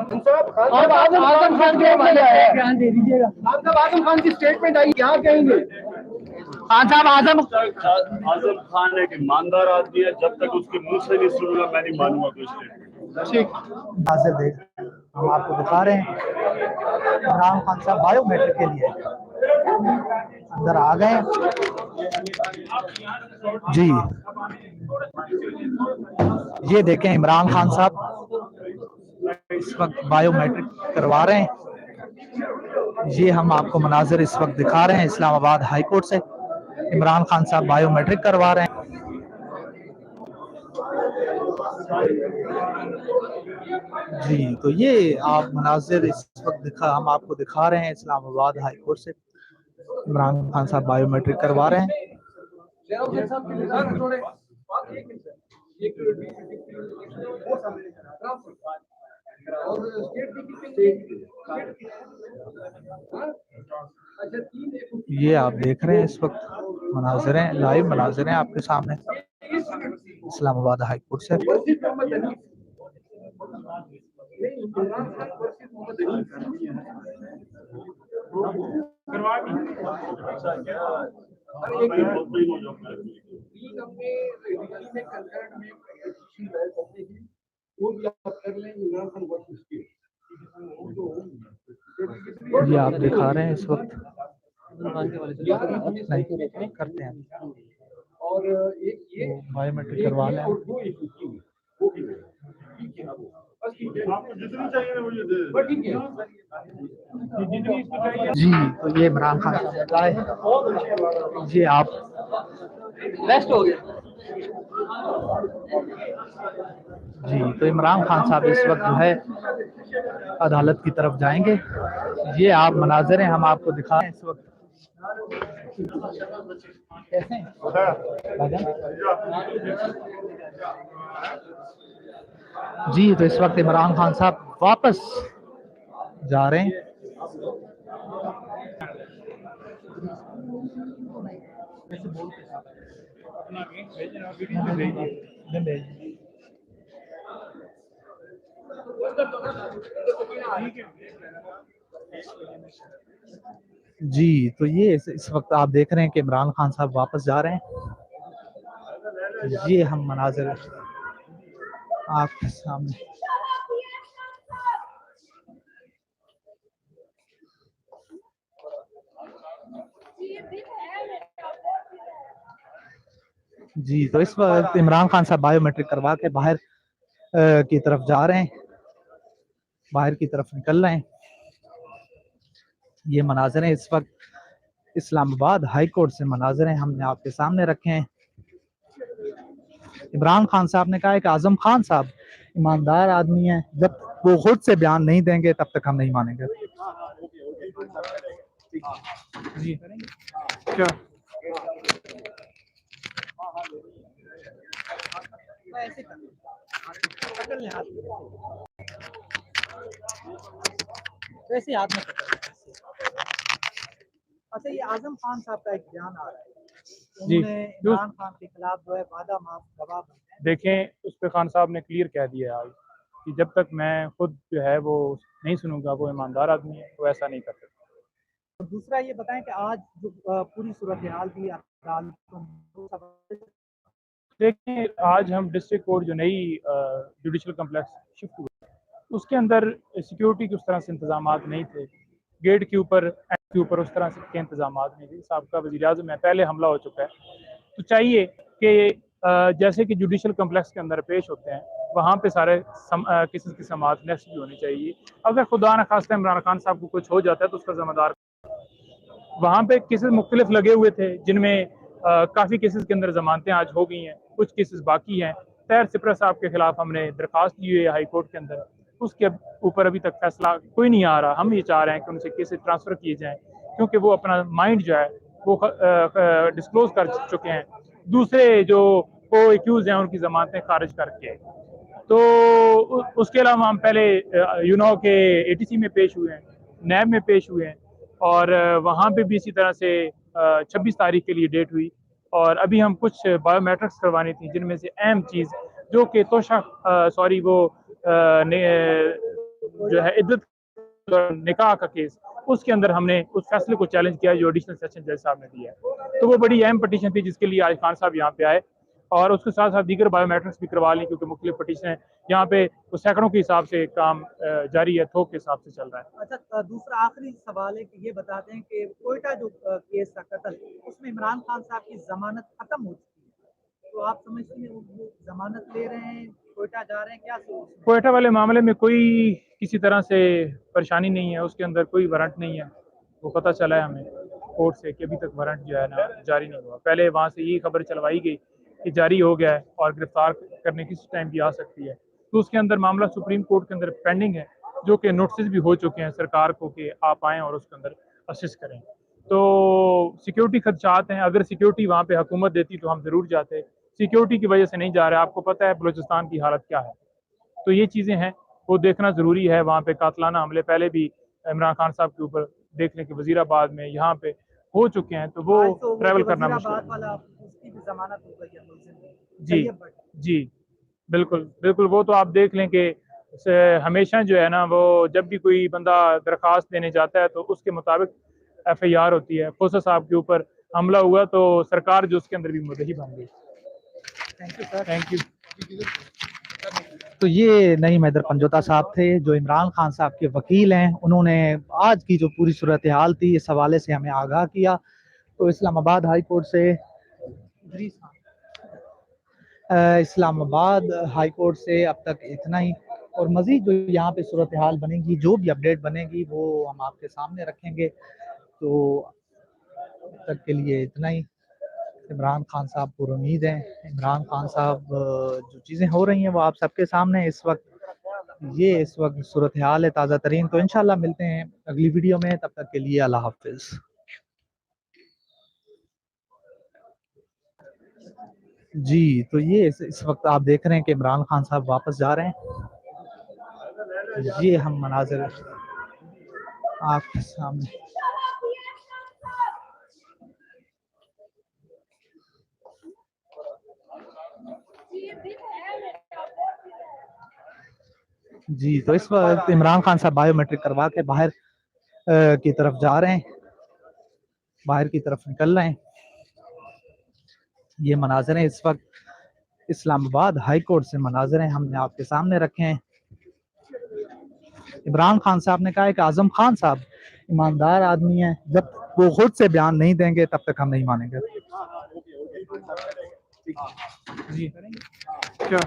अब आजम खान के बयान दे दीजिएगा। खान साहब, आजम खान की स्टेटमेंट आई, क्या कहेंगे? खान साहब, आजम खान एक ईमानदार आदमी है, जब तक उसके मुंह से नहीं सुनूंगा मैं नहीं मानूंगा कोई स्टेटमेंट। ठीक, हाजिर देख हम आपको दिखा रहे हैं इमरान खान साहब बायोमेट्रिक के लिए अंदर आ गए जी। ये देखें इमरान खान साहब इस वक्त बायोमेट्रिक करवा रहे हैं। ये हम आपको मनाजिर इस वक्त दिखा रहे हैं इस्लामाबाद हाई कोर्ट से। इमरान खान साहब बायोमेट्रिक करवा रहे हैं जी। तो ये आप मनाजिर इस वक्त हम आपको दिखा रहे हैं इस्लामाबाद हाई कोर्ट से। इमरान खान साहब बायोमेट्रिक करवा रहे हैं। ये आप देख रहे हैं इस वक्त मनाजिरें, लाइव मनाजिरें आपके सामने इस्लामाबाद हाई कोर्ट से। ये आप दिखा रहे हैं इस वक्त नहीं करते हैं और एक बायोमेट्रिक करवा लें। जी, तो ये इमरान खान साहब ये आप रेस्ट हो गया जी। तो इमरान खान साहब इस वक्त जो है अदालत की तरफ जाएंगे। ये आप मनाज़िर हम आपको दिखा रहे हैं इस वक्त। कैसे जी। तो इस वक्त इमरान खान साहब वापस जा रहे हैं। जी, तो ये इस वक्त आप देख रहे हैं कि इमरान खान साहब वापस जा रहे हैं। ये हम मनाज़िर आपके सामने जी। तो इस वक्त इमरान खान साहब बायोमेट्रिक करवा के बाहर की तरफ जा रहे हैं, बाहर की तरफ निकल रहे हैं। ये मनाज़िरें इस वक्त इस्लामाबाद हाई कोर्ट से मनाज़िरें हमने आपके सामने रखे हैं। इमरान खान साहब ने कहा है कि आजम खान साहब ईमानदार आदमी हैं, जब वो खुद से बयान नहीं देंगे तब तक हम नहीं मानेंगे। जी क्या वैसे हाथ में अच्छा, ये आजम खान साहब का एक बयान आ रहा है, उन्होंने इमरान खान के खिलाफ जो है वादा माफ गवाह देखें, उस पर खान साहब ने क्लियर कह दिया आज कि जब तक मैं खुद जो है वो नहीं सुनूंगा, वो ईमानदार आदमी है, वो ऐसा नहीं कर सकता। दूसरा ये बताएं कि आज जो पूरी सूरत हाल थी देखिए, आज हम डिस्ट्रिक्ट कोर्ट जो नई जुडिशल कम्प्लेक्स शिफ्ट हुआ, उसके अंदर सिक्योरिटी के उस तरह से इंतजाम नहीं थे, गेट के ऊपर उस तरह से के इंतजाम नहीं थे। साबका वज़ीर-ए-आज़म है, पहले हमला हो चुका है, तो चाहिए कि जैसे कि जुडिशल कम्प्लेक्स के अंदर पेश होते हैं, वहाँ पे सारे केसेस की समाअत नेक्स्ट भी होनी चाहिए। अगर खुदा न खास्ता इमरान खान साहब को कुछ हो जाता है तो उसका जिम्मेदार, वहाँ पे केसेस मुख्तलिफ लगे हुए थे, जिनमें काफ़ी केसेस के अंदर जमानतें आज हो गई हैं, कुछ केसेस बाकी हैं। तैर सिपरा साहब के खिलाफ हमने दरख्वास्त दी हुई है हाई कोर्ट के अंदर, उसके ऊपर अभी तक फैसला कोई नहीं आ रहा। हम ये चाह रहे हैं कि उनसे केसेस ट्रांसफ़र किए जाएँ, क्योंकि वो अपना माइंड जो है वो डिस्क्लोज कर चुके हैं। दूसरे जो को एक्यूज़ हैं उनकी जमानतें खारिज करके, तो उसके अलावा हम पहले यूनो के ATC में पेश हुए हैं, नैब में पेश हुए हैं, और वहाँ पे भी इसी तरह से 26 तारीख के लिए डेट हुई। और अभी हम कुछ बायोमेट्रिक्स करवानी थी, जिनमें से अहम चीज़ जो कि जो है इद्दत और निकाह का केस, उसके अंदर हमने उस फैसले को चैलेंज किया जो एडिशनल सेशन जज साहब ने दिया है। तो वो बड़ी अहम पटिशन थी जिसके लिए आज खान साहब यहाँ पे आए और उसके साथ साथ दीगर बायोमेट्रिक्स भी करवा ली, क्योंकि मुख्तलिफ पटिशन यहाँ पे वो सैकड़ों के हिसाब से काम जारी है, थोक के हिसाब से चल रहा है। अच्छा, दूसरा आखिरी सवाल है कि ये बताते हैं कि कोयटा जो केस था कत्ल, उसमें इमरान खान साहब की जमानत खत्म हो चुकी है, तो आप समझते हैं वो जमानत ले रहे हैं, कोयटा जा रहे हैं, क्या सोच? कोयटा वाले मामले में कोई किसी तरह से परेशानी नहीं है, उसके अंदर कोई वारंट नहीं है। वो पता चला है हमें कोर्ट से कि अभी तक वारंट जो है ना जारी नहीं हुआ। पहले वहाँ से यही खबर चलवाई गई कि जारी हो गया है और गिरफ्तार करने किसी टाइम भी आ सकती है। तो उसके अंदर मामला सुप्रीम कोर्ट के अंदर पेंडिंग है, जो कि नोटिस भी हो चुके हैं सरकार को कि आप आएँ और उसके अंदर असिस्ट करें। तो सिक्योरिटी खदशात हैं, अगर सिक्योरिटी वहाँ पे हुकूमत देती तो हम ज़रूर जाते। सिक्योरिटी की वजह से नहीं जा रहे, आपको पता है बलूचिस्तान की हालत क्या है। तो ये चीज़ें हैं, वो देखना ज़रूरी है। वहाँ पे कातलाना हमले पहले भी इमरान खान साहब के ऊपर देख लें कि वज़ीराबाद में यहाँ पे हो चुके हैं, तो वो ट्रैवल करना मुश्किल है। उसकी भी जमानत हो गई है मुलजिम की। जी जी, बिल्कुल बिल्कुल। वो तो आप देख लें कि हमेशा जो है ना, वो जब भी कोई बंदा दरख्वास्त देने जाता है तो उसके मुताबिक FIR होती है। खोसा साहब के ऊपर हमला हुआ तो सरकार जो उसके अंदर भी मुद्दई बन गई। Thank you sir. Thank you. तो ये नईम हैदर पंजोता साहब थे जो इमरान खान साहब के वकील हैं। उन्होंने आज की जो पूरी सूरत हाल थी इस हवाले से हमें आगाह किया। तो इस्लामाबाद हाई कोर्ट से अब तक इतना ही, और मज़ीद जो यहाँ पे सूरत हाल बनेगी, जो भी अपडेट बनेगी वो हम आपके सामने रखेंगे। तो अब तक के लिए इतना ही। इमरान खान साहब को उम्मीद है, इमरान खान साहब जो चीज़ें हो रही हैं वो आप सबके सामने इस वक्त सूरत हाल है ताज़ा तरीन। तो इंशाल्लाह मिलते हैं अगली वीडियो में, तब तक के लिए अल्लाह हाफिज़। जी, तो ये इस वक्त आप देख रहे हैं कि इमरान खान साहब वापस जा रहे हैं। ये हम मनाज़िर आपके सामने। जी, तो इस वक्त इमरान खान साहब बायोमेट्रिक करवा के बाहर की तरफ जा रहे हैं, बाहर की तरफ निकल रहे हैं। ये मनाज़िर हैं इस वक्त इस्लामाबाद हाई कोर्ट से मनाज़िर हैं, हमने आपके सामने रखे हैं। इमरान खान साहब ने कहा है कि आज़म खान साहब ईमानदार आदमी हैं, जब वो खुद से बयान नहीं देंगे तब तक हम नहीं मानेंगे। जी क्या